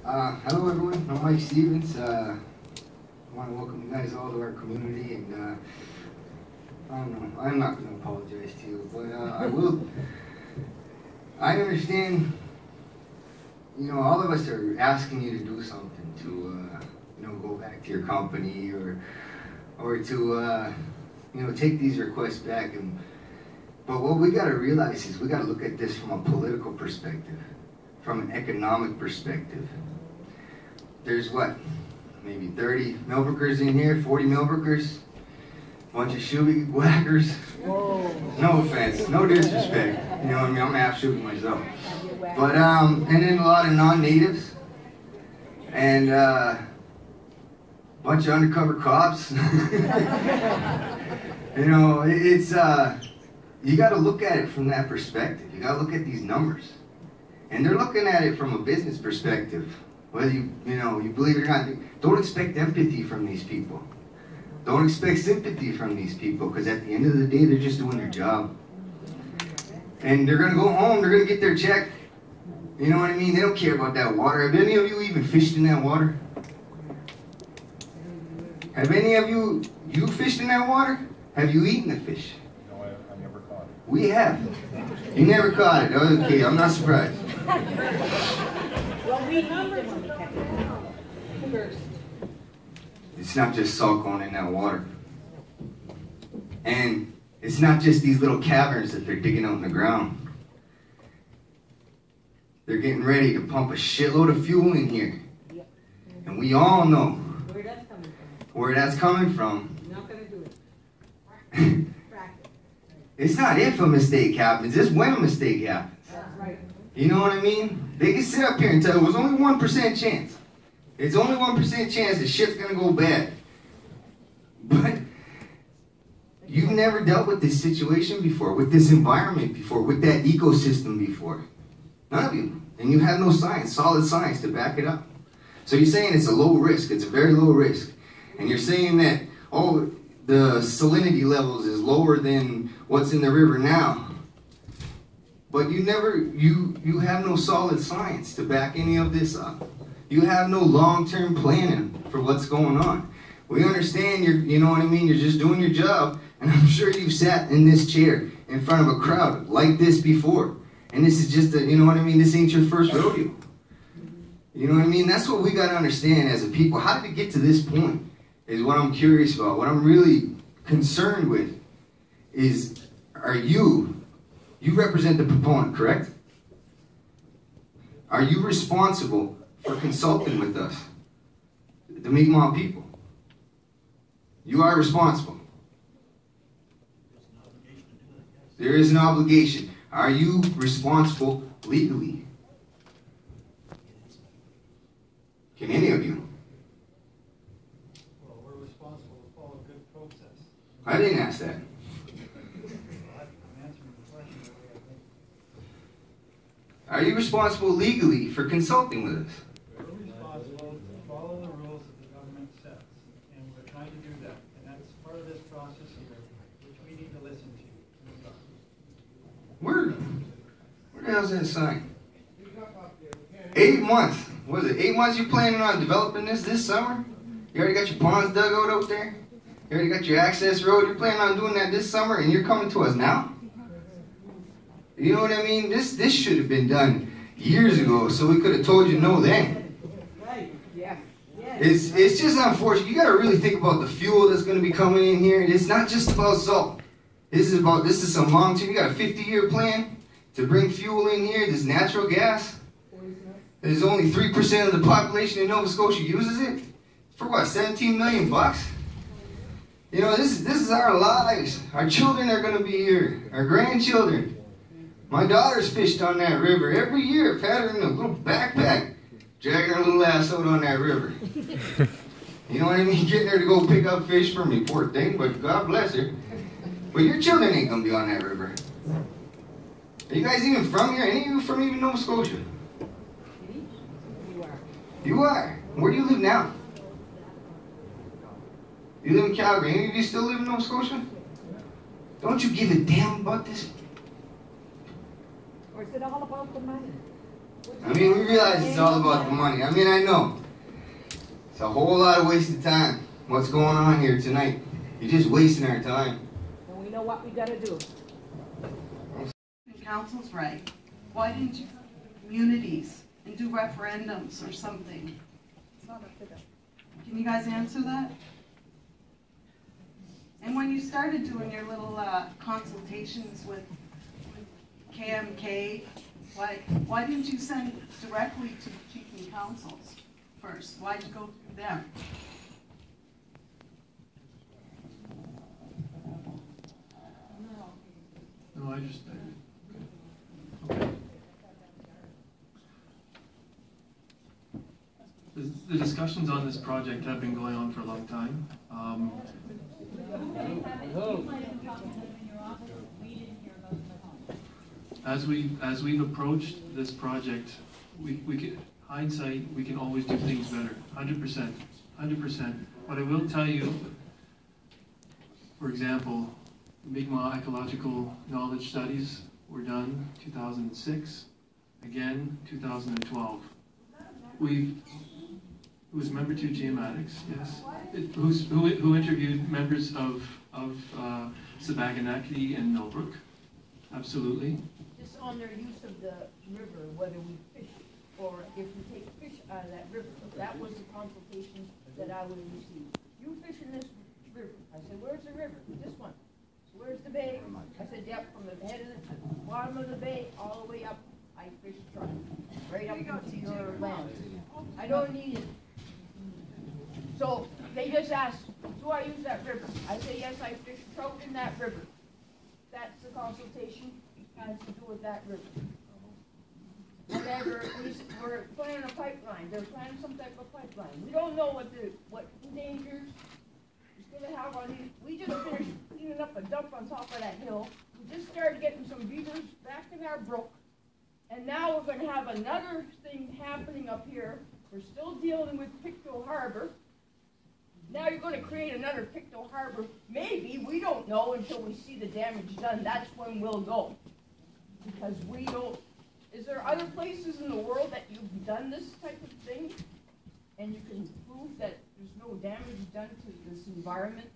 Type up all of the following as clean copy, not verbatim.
Hello everyone, I'm Mike Stevens. I want to welcome you guys all to our community, and I don't know, I'm not going to apologize to you, but I will. I understand, you know, all of us are asking you to do something to, you know, go back to your company or to, you know, take these requests back. But what we got to realize is we got to look at this from a political perspective, from an economic perspective. There's what, maybe 30 Millbrookers in here, 40 Millbrookers, bunch of shoe whackers. Whoa. No offense, no disrespect. You know what I mean? I'm half shooting myself. But and then a lot of non-natives and bunch of undercover cops. You know, it's you got to look at it from that perspective. You got to look at these numbers, and they're looking at it from a business perspective. Whether you know, you believe it or not, don't expect empathy from these people. Don't expect sympathy from these people, because at the end of the day, they're just doing their job. And they're going to go home, they're going to get their check. You know what I mean? They don't care about that water. Have any of you even fished in that water? Have any of you fished in that water? Have you eaten the fish? No, I never caught it. We have. You never caught it. Okay, I'm not surprised. Well, we eat them when we catch it first. It's not just salt going in that water. And it's not just these little caverns that they're digging out in the ground. They're getting ready to pump a shitload of fuel in here. And we all know Where that's coming from. where that's coming from. You're not going to do it. It's not if a mistake happens, it's when a mistake happens. That's right. You know what I mean? They can sit up here and tell it was only 1% chance. It's only 1% chance that shit's gonna go bad. But you've never dealt with this situation before, with this environment before, with that ecosystem before. None of you. And you have no science, solid science to back it up. So you're saying it's a low risk, it's a very low risk. And you're saying that, oh, the salinity levels is lower than what's in the river now. But you have no solid science to back any of this up. You have no long-term planning for what's going on. We understand you know what I mean, you're just doing your job, and I'm sure you've sat in this chair in front of a crowd like this before. And this is just you know what I mean, this ain't your first rodeo. You know what I mean? That's what we got to understand as a people. How did it get to this point is what I'm curious about. What I'm really concerned with is, you represent the proponent, correct? Are you responsible for consulting with us, the Mi'kmaq people? You are responsible. There is an obligation. Are you responsible legally? Can any of you? Well, we're responsible to follow good process. I didn't ask that. Are you responsible legally for consulting with us? We're responsible to follow the rules that the government sets, and we're trying to do that. And that's part of this process here, which we need to listen to. Where the hell's that sign? 8 months. What is it? 8 months you planning on developing this summer? You already got your ponds dug out there? You already got your access road? You're planning on doing that this summer, and you're coming to us now? You know what I mean? This should have been done years ago, so we could have told you no then. Right. Yeah. It's just unfortunate. You got to really think about the fuel that's going to be coming in here. It's not just about salt. This is some long term. You got a 50-year plan to bring fuel in here. This natural gas. There's only 3% of the population in Nova Scotia uses it. For what? 17 million bucks. You know, this is our lives. Our children are going to be here. Our grandchildren. My daughter's fished on that river every year. I've had her in a little backpack, dragging her little ass out on that river. You know what I mean? Getting her to go pick up fish for me, poor thing, but God bless her. But your children ain't gonna be on that river. Are you guys even from here? Any of you from even Nova Scotia? You are. You are. Where do you live now? You live in Calgary. Any of you still live in Nova Scotia? Don't you give a damn about this? Or is it all about the money? I mean, we realize it's all about the money. I mean, I know. It's a whole lot of wasted time. What's going on here tonight? You're just wasting our time. And we know what we gotta do. Council's right. Why didn't you communities and do referendums or something? Can you guys answer that? And when you started doing your little consultations with KMK, why didn't you send directly to the chief and councils first? Why'd you go through them? No, I just, okay. The discussions on this project have been going on for a long time. As we've approached this project, we can, hindsight, we can always do things better, 100%, 100%. But I will tell you, for example, Mi'kmaq ecological knowledge studies were done 2006, again 2012. It was member 2 Geomatics, yes, who interviewed members of Sabaganaki and Millbrook, absolutely. Just on their use of the river, whether we fish or if we take fish out of that river. That was the consultation that I would receive. You fish in this river. I said, where's the river? This one. So where's the bay? I said, yep, from the head of the bottom of the bay all the way up. I fish truck, right up into your land. I don't need it. So they just asked, do I use that river? I say, yes, I fish trout in that river. That's the consultation, has to do with that river. Whatever, we're planning a pipeline, they're planning some type of pipeline. We don't know what dangers it's gonna have on these. We just finished cleaning up a dump on top of that hill. We just started getting some beavers back in our brook. And now we're gonna have another thing happening up here. We're still dealing with Pictou Harbor. Now you're going to create another Pictou Harbor. Maybe, we don't know until we see the damage done. That's when we'll go. Because we don't, is there other places in the world that you've done this type of thing? And you can prove that there's no damage done to this environment?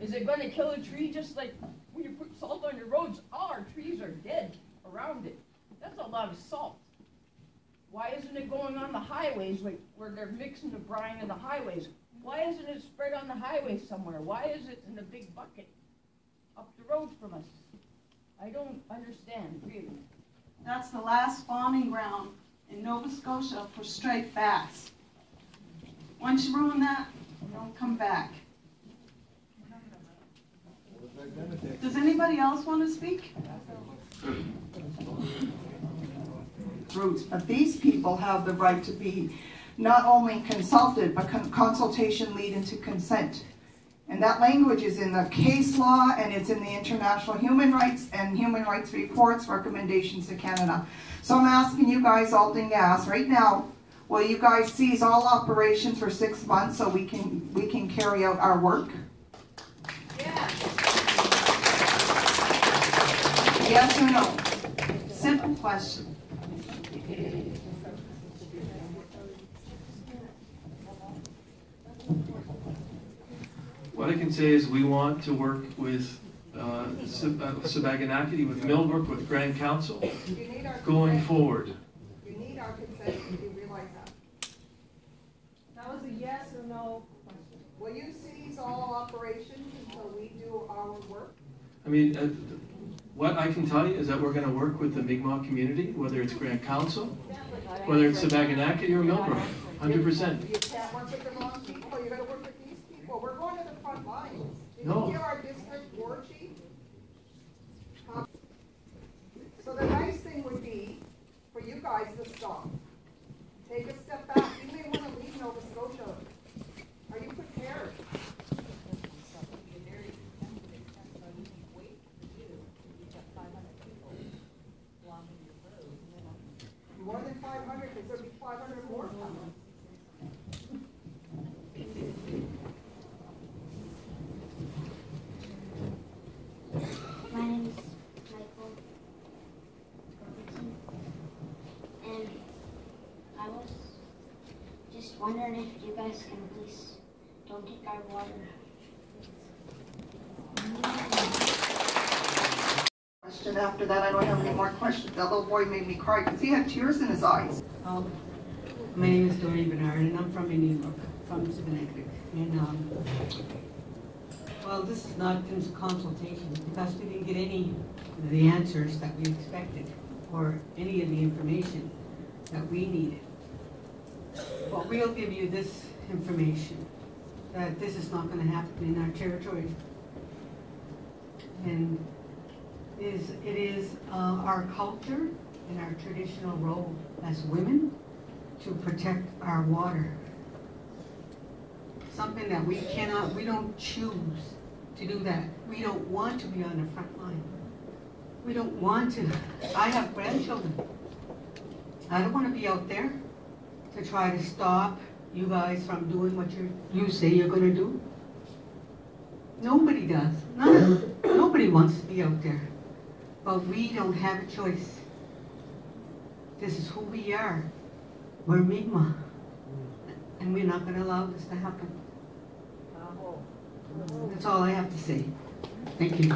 Is it going to kill a tree just like when you put salt on your roads? All our trees are dead around it. That's a lot of salt. Why isn't it going on the highways where they're mixing the brine in the highways? Why isn't it spread on the highway somewhere? Why is it in a big bucket up the road from us? I don't understand, really. That's the last spawning ground in Nova Scotia for striped bass. Once you ruin that, you don't come back. Does anybody else want to speak? Roots, but these people have the right to be not only consulted, but consultation lead into consent. And that language is in the case law, and it's in the international human rights and human rights reports, recommendations to Canada. So I'm asking you guys, Alton Gas, right now, will you guys cease all operations for 6 months so we can carry out our work? Yeah. Yes or no? Simple question. What I can say is we want to work with Sabaganaki, with Millbrook, with Grand Council, going forward. You need our consent, you realize that. That was a yes or no question. Will you cease all operations until we do our work? I mean, what I can tell you is that we're going to work with the Mi'kmaq community, whether it's Grand Council, whether it's Sabaganaki or Millbrook, 100%. You can't work with the wrong people, you gotta work with these people. We're going to the front lines. Did No. you hear our district war chief? So the nice thing would be for you guys to stop. Take a step back. You may want to leave Nova Scotia. Are you prepared? More than 500, because there'll be 500 more coming. Just wondering if you guys can please don't take our water. Question after that, I don't have any more questions. That little boy made me cry because he had tears in his eyes. My name is Doreen Bernard, and I'm from Indian Brook, from Sipanicook. And well, this is not in consultation because we didn't get any of the answers that we expected or any of the information that we needed. But we'll give you this information, that this is not going to happen in our territory. And it is our culture and our traditional role as women to protect our water. Something that we don't choose to do that. We don't want to be on the front line. We don't want to. I have grandchildren. I don't want to be out there to try to stop you guys from doing what you say you're going to do. Nobody does. Nobody wants to be out there. But we don't have a choice. This is who we are. We're Mi'kmaq. And we're not going to allow this to happen. That's all I have to say. Thank you.